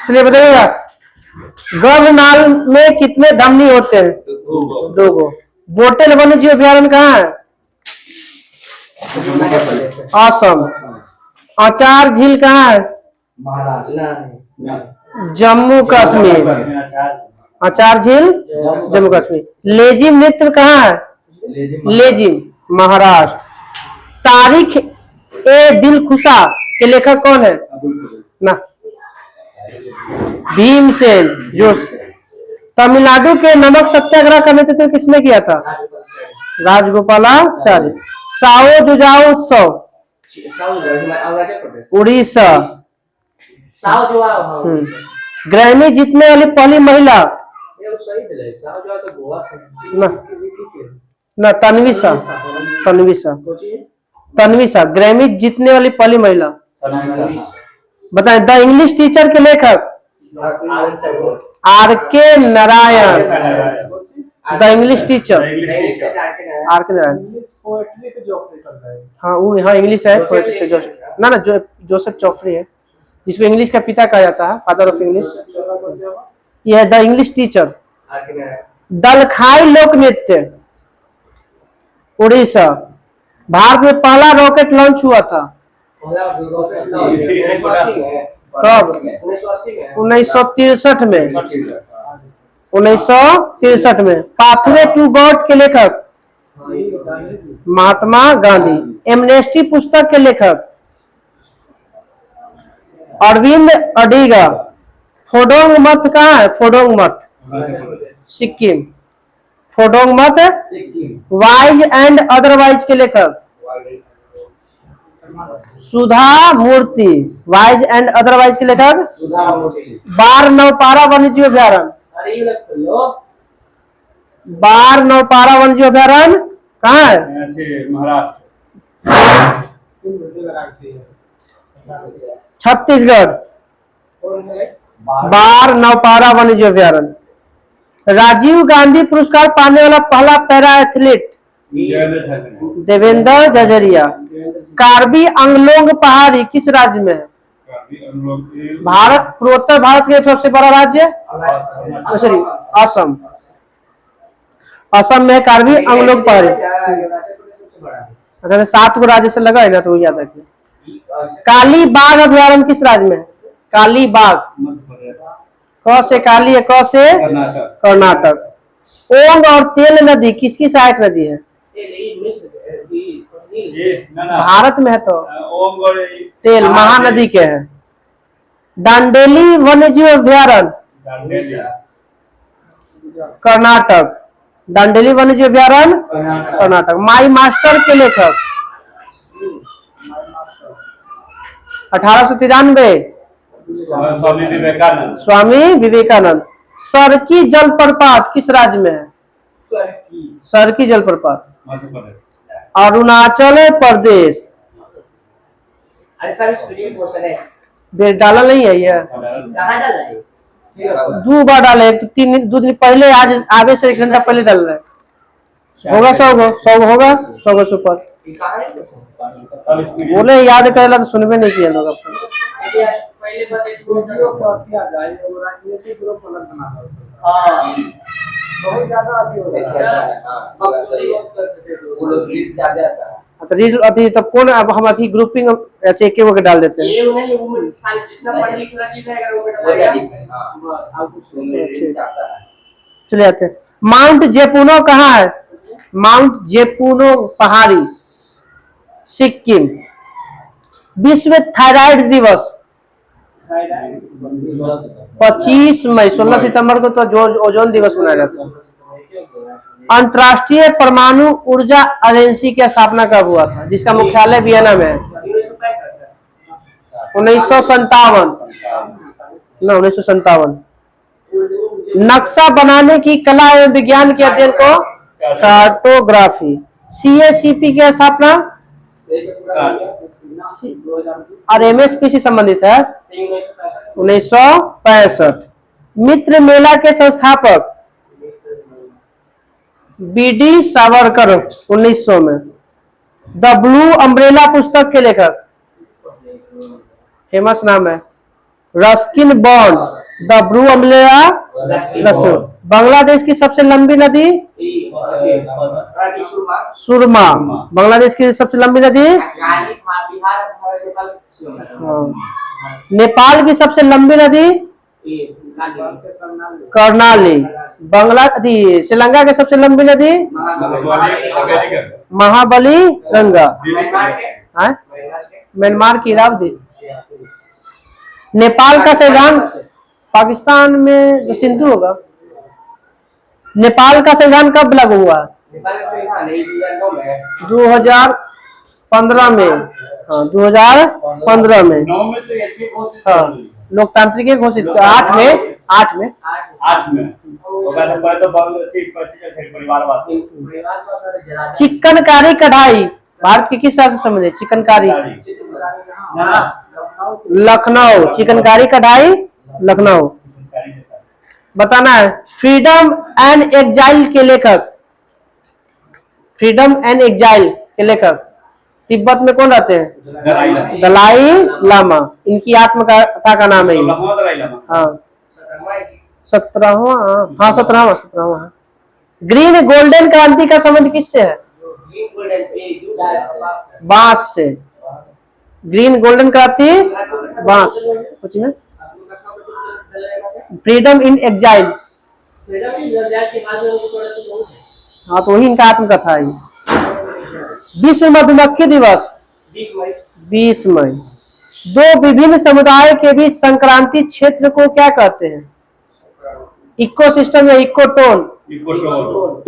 चलिए बताइएगा, गर्भनाल में कितने धमनी होते हैं? दो गो। बोटेल वन्य जीव अभ्यारण्य कहाँ है? असम। आचार झील कहाँ है? जम्मू कश्मीर। आचार झील जम्मू कश्मीर। लेजिम नृत्य कहाँ है? लेजिम महाराष्ट्र। तारीख ए दिलखुशा के लेखक कौन है? ना, भीमसेन जोशी। तमिलनाडु के नमक सत्याग्रह का नेतृत्व किसने किया था? राजगोपालाचारी। साओ जुजाओ उत्सव उड़ीसा। ग्रैमी जीतने वाली पहली महिला? ना, तन्विशा। तन्विशा ग्रैमी जीतने वाली पहली महिला। बताएं, द इंग्लिश टीचर के लेखक? R K. Narayan. The English teacher R K. Narayan. हाँ वो, हाँ इंग्लिश है। ना ना, जोसेफ जोफरी है, जिसको इंग्लिश का पिता कहा जाता है, फादर ऑफ इंग्लिश। यह द इंग्लिश टीचर। दलखाई लोक नृत्य उड़ीसा। भारत में पहला रॉकेट लॉन्च हुआ था कब? 1963 में। 1963 में। पाथवे टू गॉड के लेखक? महात्मा गांधी। एमनेस्टी पुस्तक के लेखक? अरविंद अडिगा। फोडोंग मठ कहाँ है? फोडोंग मठ सिक्किम। फोडोंग मठ। वाइज एंड अदरवाइज के लेखक? सुधा मूर्ति। वाइज एंड अदरवाइज के लेखक? बार नौपारा वन्यजीव अभ्यारण्य? बार नौपारा वन्यजीव अभ्यारण्य कहाँ है? छत्तीसगढ़। बार नौपारा वन्यजीव अभ्यारण्य। राजीव गांधी पुरस्कार पाने वाला पहला पैरा एथलीट? देवेंद्र जजरिया। कार्बी अंगलोंग पहाड़ी किस राज्य में है? भारत पूर्वोत्तर भारत के सबसे बड़ा राज्य? सॉरी, असम। असम में कार्बी अंगलोंग पहाड़ी। अगर 7 गो राज्य से लगा है ना तो याद रखिए। काली बाघ अभ्यारण्य किस राज्य में है? काली बाघ। क से काली है, क से कर्नाटक। ओंग और तेल नदी किसकी सहायक नदी है? भारत में है तो तेल महानदी के है। दांडेली वन्यजीव अभ्यारण्य कर्नाटक। दांडेली वन्यजीव अभ्यारण्य कर्नाटक। माई मास्टर के लेखक? 1893 स्वामी विवेकानंद। सरकी जलप्रपात किस राज्य में है? सरकी जलप्रपात अरुणाचल प्रदेश। डाला नहीं है ये? 2 बार डाले, तो 2 दिन पहले, आज आगे से 1 घंटा पहले डाल रहे हैं। होगा 100 गो होगा, 100 गो सुपर। बोले याद करेला तो सुनबे नहीं किया लोग। अभी तब कौन, अब हम अभी ग्रुपिंग एक के डाल देते हैं। चलिए आते हैं। माउंट जेपुनो कहाँ है? माउंट जेपुनो पहाड़ी सिक्किम। विश्व थायराइड दिवस 25 मई। 16 सितंबर को तो ओजोन दिवस मनाया जाता है। अंतर्राष्ट्रीय परमाणु ऊर्जा एजेंसी की स्थापना कब हुआ था, जिसका मुख्यालय वियना में है? 1957। नक्शा बनाने की कला एवं विज्ञान के अध्ययन को कार्टोग्राफी। CACP की स्थापना और MSP से संबंधित है 1965। मित्र मेला के संस्थापक BD सावरकर 1900 में। द ब्लू अम्ब्रेला पुस्तक के लेखक? फेमस नाम है रस्किन बॉन्ड, द ब्रू अम्लेया रस्किन। बांग्लादेश की सबसे लंबी नदी सुरमा। बांग्लादेश की सबसे लंबी नदी। हाँ। नेपाल की सबसे लंबी नदी कर्णाली। श्रीलंका की सबसे लंबी नदी महाबली गंगा। म्यांमार की इरावदी। नेपाल का संविधान, पाकिस्तान में जो सिंधु होगा। नेपाल का संविधान कब लागू हुआ? 2015 में। हाँ 2015 में। हाँ लोकतांत्रिक घोषित किया। 8 में। चिकनकारी कढ़ाई भारत की किस राज्य से संबंधित? चिकनकारी लखनऊ। चिकनकारी कढ़ाई लखनऊ। बताना है। फ्रीडम एंड एग्जाइल के लेखक। फ्रीडम एंड एग्जाइल के लेखक तिब्बत में कौन रहते हैं? दलाई लामा। इनकी आत्मकथा का नाम है। हाँ 17वां। ग्रीन गोल्डन क्रांति का संबंध किससे है? बांस से। ग्रीन गोल्डन क्रांति बांस। कुछ में फ्रीडम इन एग्जाइल। हाँ तो वही इनका आत्मकथा है। विश्व मधुमक्खी दिवस 20 मई। दो विभिन्न समुदाय के बीच संक्रांति क्षेत्र को क्या कहते हैं? इकोसिस्टम या इकोटोन?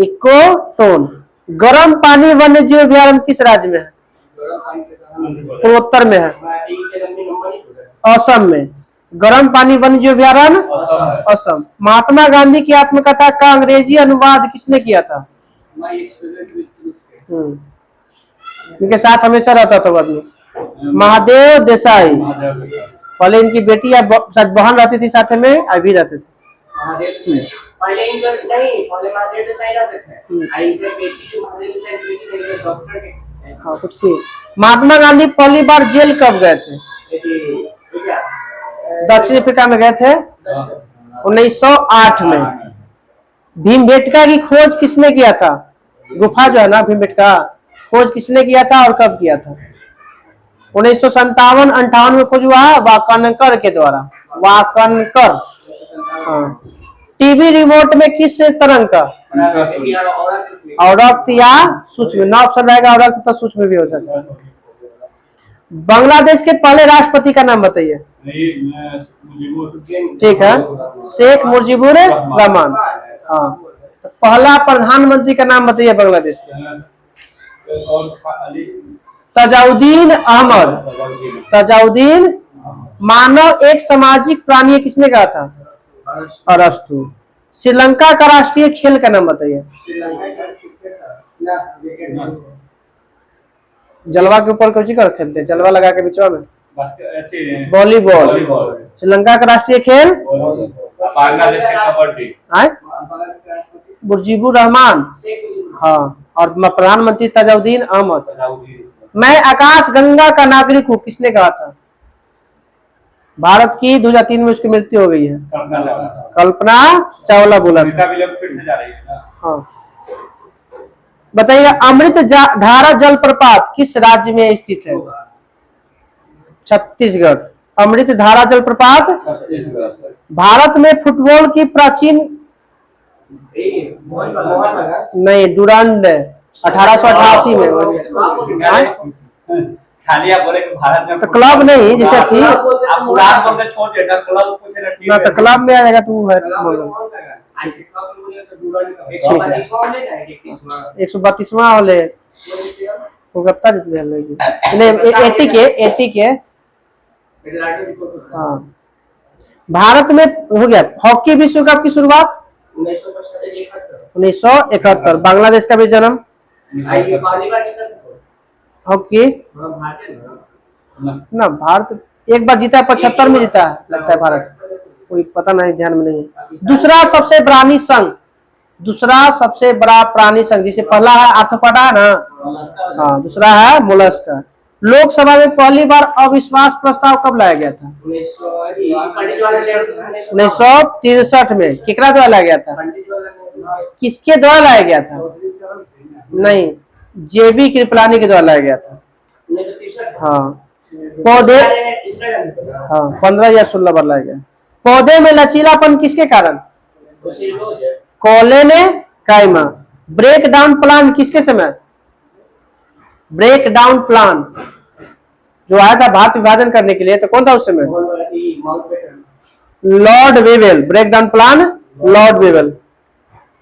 इकोटोन। गर्म पानी वन्य जीव अभयारण्य किस राज्य में है? पूर्वोत्तर में है। असम में। गर्म पानी वन्य जीव अभयारण्य असम। महात्मा गांधी की आत्मकथा का अंग्रेजी अनुवाद किसने किया था? इनके साथ हमेशा रहता था आदमी महादेव देसाई। पहले इनकी बेटी या बहन रहती थी साथ में, अभी रहते थे। हाँ कुछ थी। महात्मा गांधी पहली बार जेल कब गए थे? दक्षिण अफ्रीका में गए थे 1908 में। भीमबेटका की खोज किसने किया था? गुफा जो है ना भीमबेटका, खोज किसने किया था और कब किया था? 1957-58 में खोज हुआ वाकनकर के द्वारा। वाकनकर। हाँ। टीवी रिमोट में किस तरंग का? औरक्त या सूक्ष्म। ना ऑप्शन रहेगा औरक्त तो सूक्ष्म भी हो सकता है। बांग्लादेश के पहले राष्ट्रपति का नाम बताइए। ठीक है, शेख मुजीबुर रहमान। हाँ तो पहला प्रधानमंत्री का नाम बताइए बांग्लादेश के। तजाउद्दीन अहमद। तजाउद्दीन। मानव एक सामाजिक प्राणी है किसने कहा था? अरस्तु। श्रीलंका का राष्ट्रीय खेल का नाम बताइए। जलवा के ऊपर कुछ कर खेलते हैं, जलवा लगा के बीचवा में वॉलीबॉल। श्रीलंका का राष्ट्रीय खेल। बांग्लादेश के कबड्डी। मुजीबुर रहमान। हाँ और प्रधानमंत्री तजाउद्दीन अहमद। मैं आकाश गंगा का नागरिक हूँ किसने कहा था? भारत की 2003 में उसकी मृत्यु हो गई है। कल्पना चावला बोला था। हाँ बताइएगा। अमृत धारा जलप्रपात किस राज्य में स्थित है? छत्तीसगढ़। अमृत धारा जलप्रपात भारत में फुटबॉल की प्राचीन नहीं डुरांड 1888 में। खाली आप बोले कि भारत में तो क्लब नहीं जैसे थी। आप पुरान बोलते छोड़ देना, क्लब पूछे ना तो क्लब में आ जाएगा तू है। 132वां वाले कोलकाता जीतले 80 के। हाँ भारत में हो गया। हॉकी विश्व कप की शुरुआत 1971। बांग्लादेश का भी जन्म। हॉकी ना भारत एक बार जीता है, 75 में जीता है लगता है भारत, कोई पता नहीं, ध्यान में नहीं है। दूसरा सबसे प्राणी संघ, दूसरा सबसे बड़ा प्राणी संघ, जिसे पहला है आर्थोपोडा है ना, हाँ दूसरा है मोलस्क। लोकसभा में पहली बार अविश्वास प्रस्ताव कब लाया गया था? 1963 में। केकरा द्वारा लाया गया था? किसके द्वारा लाया गया था? नहीं, जेबी कृपलानी के द्वारा लाया गया था। हाँ, पौधे, हाँ 15 या 16 बार लाया गया। पौधे में लचीलापन किसके कारण? कोले ने कायमा। ब्रेक डाउन प्लान किसके समय? ब्रेक डाउन प्लान जो आया था भारत विभाजन करने के लिए, तो कौन था उस समय? Lord Wavell. Break down plan Lord Wavell.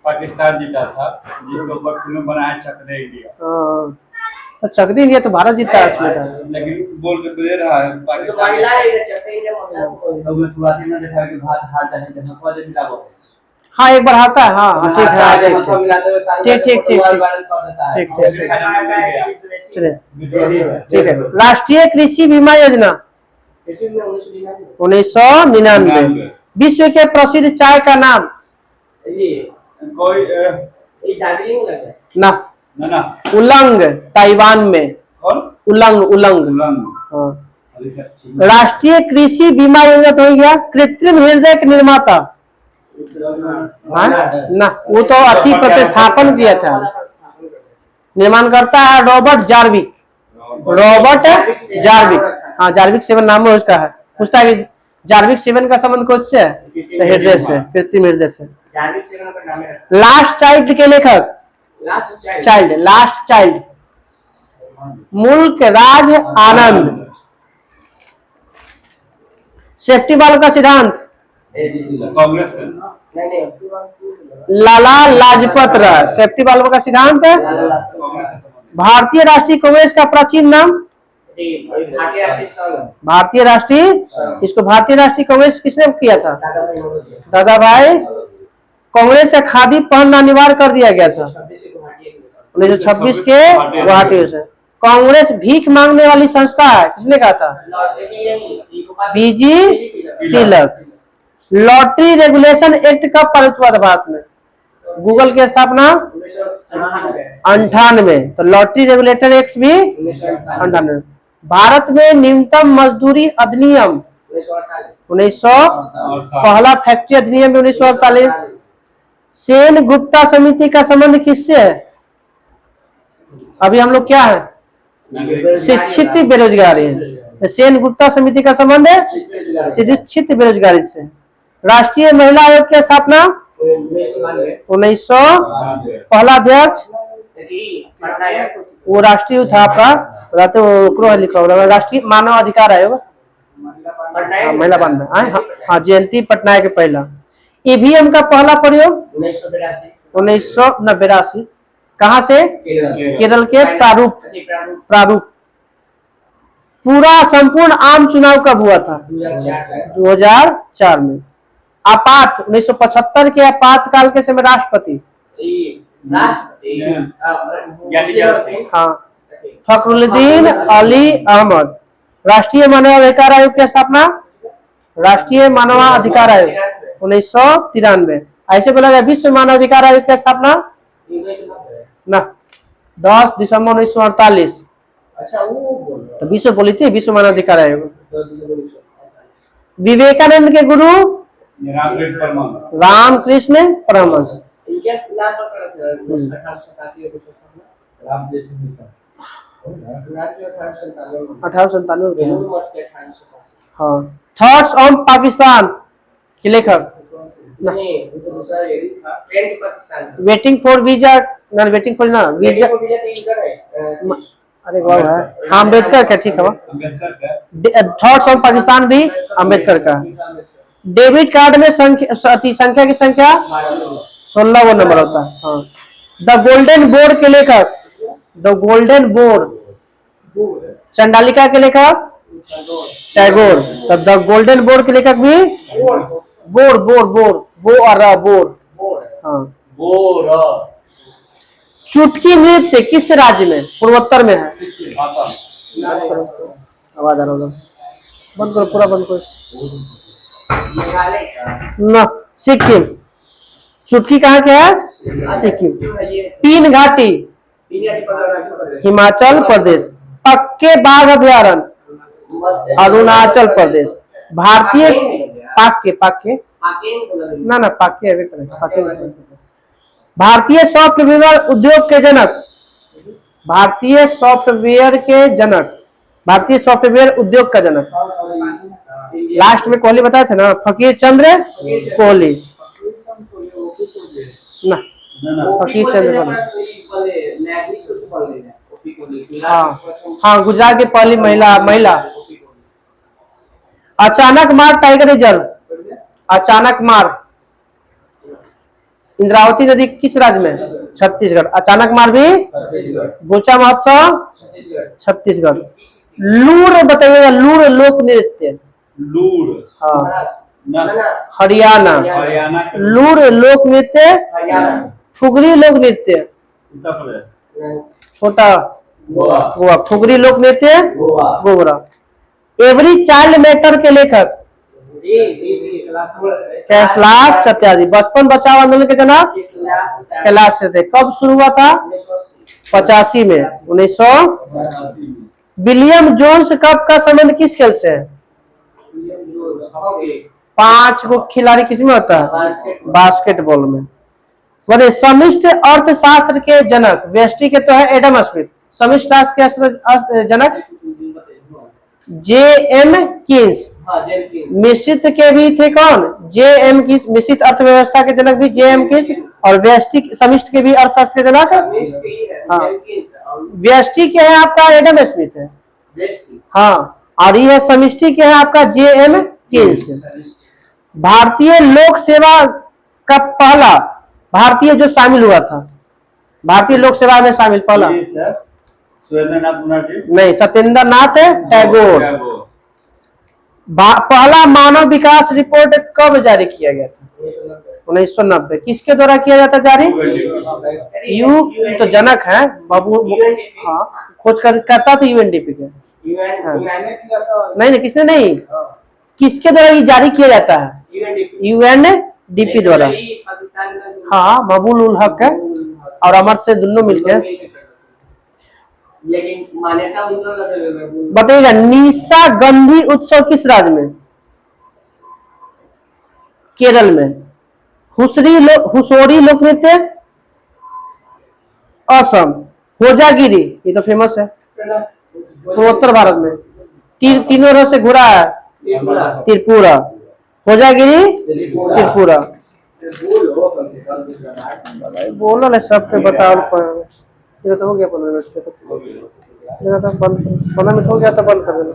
Pakistan जीता था, जिसके ऊपर फिल्म बनाया चक दे इंडिया। हाँ, तो चक दे इंडिया तो भारत जीता है उसमें था। लेकिन बोल के दे रहा है पाकिस्तान। शुरुआती में देखा कि भारत हारता है, जब पौधे मिला वो। हाँ एक बार आता है। हाँ ठीक है, ठीक है। राष्ट्रीय कृषि बीमा योजना 1999। विश्व के प्रसिद्ध चाय का नाम? कोई ना, उलंग, ताइवान में। कौन? उलंग, उलंग। हाँ। राष्ट्रीय कृषि बीमा योजना तो हो गया। कृत्रिम हृदय के निर्माता? हाँ ना, वो तो अति प्रतिस्थापन किया था। निर्माण करता है रॉबर्ट जार्विक। Robert Jarvik. हाँ, जार्विक 7 नाम है उसका है। पूछता है कि जार्विक 7 का संबंध कौन से है? तो हृदय से, कृत्रिम हृदय से। लास्ट चाइल्ड के लेखक? लास्ट चाइल्ड मुल्क राज आनंद। सेफ्टी वाल्व का सिद्धांत? कांग्रेस। लाला लाजपत राय। सेफ्टी वाल्व का सिद्धांत है। भारतीय राष्ट्रीय कांग्रेस का प्राचीन नाम? भारतीय राष्ट्रीय, इसको भारतीय राष्ट्रीय कांग्रेस किसने किया था? दादा भाई। कांग्रेस का खादी पहनना अनिवार्य कर दिया गया था 1926 के गुवाहाटी से। कांग्रेस भीख मांगने वाली संस्था है, किसने कहा था? बीजी तिलक। लॉटरी रेगुलेशन एक्ट कब पारित हुआ था भारत में? गूगल की स्थापना 98। तो लॉटरी रेगुलेटर एक्ट भी 98। भारत में न्यूनतम मजदूरी अधिनियम 1900। पहला फैक्ट्री अधिनियम 1948। सेन गुप्ता समिति का संबंध किससे है? अभी हम लोग क्या है? शिक्षित बेरोजगारी है। सेन गुप्ता समिति का संबंध है शिक्षित बेरोजगारी से। राष्ट्रीय महिला आयोग की स्थापना 1900। पहला अध्यक्ष वो राष्ट्रीय था आपका, लिखा होगा राष्ट्रीय मानव अधिकार आयोग। महिला बांध में। हाँ, जयंती पटनायक के पहला। ईवीएम का पहला प्रयोग 1982। कहाँ से? केरल के प्रारूप। पूरा संपूर्ण आम चुनाव कब हुआ था? 2004 में। आपात 1975 के आपातकाल के समय राष्ट्रपति? हाँ, फखरुद्दीन अली अहमद। राष्ट्रीय मानवाधिकार आयोग की स्थापना? राष्ट्रीय मानवाधिकार आयोग 1993। ऐसे बोला गया विश्व मानवाधिकार आयोग की स्थापना ना 10 दिसंबर 1948। अच्छा, वो तो विश्व बोली थी, विश्व मानवाधिकार आयोग। विवेकानंद के गुरु? रामकृष्ण परमहंस। 1897। हाँ। थॉट्स ऑन पाकिस्तान के लेखक? वेटिंग फॉर वीजा ना, वेटिंग फॉर ना वीजा। अरे वाह है, हाँ अम्बेडकर का, ठीक है। थॉट्स ऑन पाकिस्तान भी अम्बेडकर का। डेबिट कार्ड में संख्या की संख्या 16 वो नंबर होता है। हाँ। द गोल्डन बोर्ड के लेखक? द गोल्डन बोर्ड चंडालिका के लेखक टैगोर। तो द गोल्डन बोर्ड के लेखक भी बोर हाँ। चुटकी नृत्य किस राज्य में? पूर्वोत्तर में है। आवाज आ रहा होगा, बंद करो, पूरा बंद करो ना। सिक्किम। चुटकी कहाँ के है? सिक्किम। तीन घाटी? हिमाचल प्रदेश। पक्के बाघ अभ्यारण्य अरुणाचल प्रदेश। भारतीय पाक्के पाक्के ना पाक्के अभी करें पाक्के नहीं। भारतीय सॉफ्टवेयर उद्योग के जनक, भारतीय सॉफ्टवेयर के जनक, भारतीय सॉफ्टवेयर उद्योग का जनक। लास्ट में कोहली बताए थे ना, फकीर चंद्र कोहली ना, फकीर चंद्र कोहली। हाँ हाँ, गुजरात की पहली महिला। अचानक मार टाइगर रिजर्व, अचानक मार इंद्रावती नदी किस राज्य में? छत्तीसगढ़। अचानक मार भी, गोचा महोत्सव छत्तीसगढ़। लूर बताइएगा, लूर लोक नृत्य। लूर, हाँ न, हरियाणा। हरियाणा के लूर लोक नृत्य, फुगरी लोक नृत्य उत्तर प्रदेश। छोटा गोवा। गोवा। फुगरी लोक नृत्य गोबरा। एवरी चाइल्ड मैटर के लेखक कैलाश सत्यार्थी। बचपन बचाओ आंदोलन के जनक कैलाश सत्यार्थी। कब शुरू हुआ था? 85 में, 1900। विलियम जोन्स कप का संबंध किस खेल से है? 5 गो खिलाड़ी किसमें होता है? बास्केटबॉल में। बोले समिष्ट अर्थशास्त्र के जनक, व्यष्टि के तो है एडम स्मिथ। समिष्ट राष्ट्र के जनक जे एम कीन्स। मिश्रित के भी थे कौन? जे एम कीन्स। मिश्रित अर्थव्यवस्था के जनक भी जे एम कीन्स। और व्यष्टि समिष्ट के भी अर्थशास्त्र के जनक, हाँ, व्यष्टि के है आपका एडम स्मिथ है, हाँ, और यह समिष्टि के है आपका जे एम कीन्स। भारतीय लोक सेवा का पहला भारतीय जो शामिल हुआ था, भारतीय लोक सेवा में शामिल पहला सुरेंद्रनाथ बनर्जी नहीं, सत्येंद्र नाथ टैगोर। पहला मानव विकास रिपोर्ट कब जारी किया गया था? 1990। किसके द्वारा किया जाता जारी? यू तो जनक है बाबू, हाँ, खोज करता था यूएनडीपी के। हाँ। नहीं, किसने नहीं, किसके द्वारा ये जारी किया जाता है? यूएनडीपी द्वारा। हाँ, मबूल उल हक है और अमर से दोनों मिलकर। लेकिन मान्यता बताइएगा, निशा गंधी उत्सव किस राज्य में? केरल में। हुसोरी लोक नृत्य असम। होजागिरी ये तो फेमस है पूर्वोत्तर भारत में। तीनों रंग से घुरा है, त्रिपुरा। होजागिरी त्रिपुरा। बोलो ना सब पे बताओ। तो हो गया 15 मिनट से, 15 मिनट हो गया तो बंद कर देना।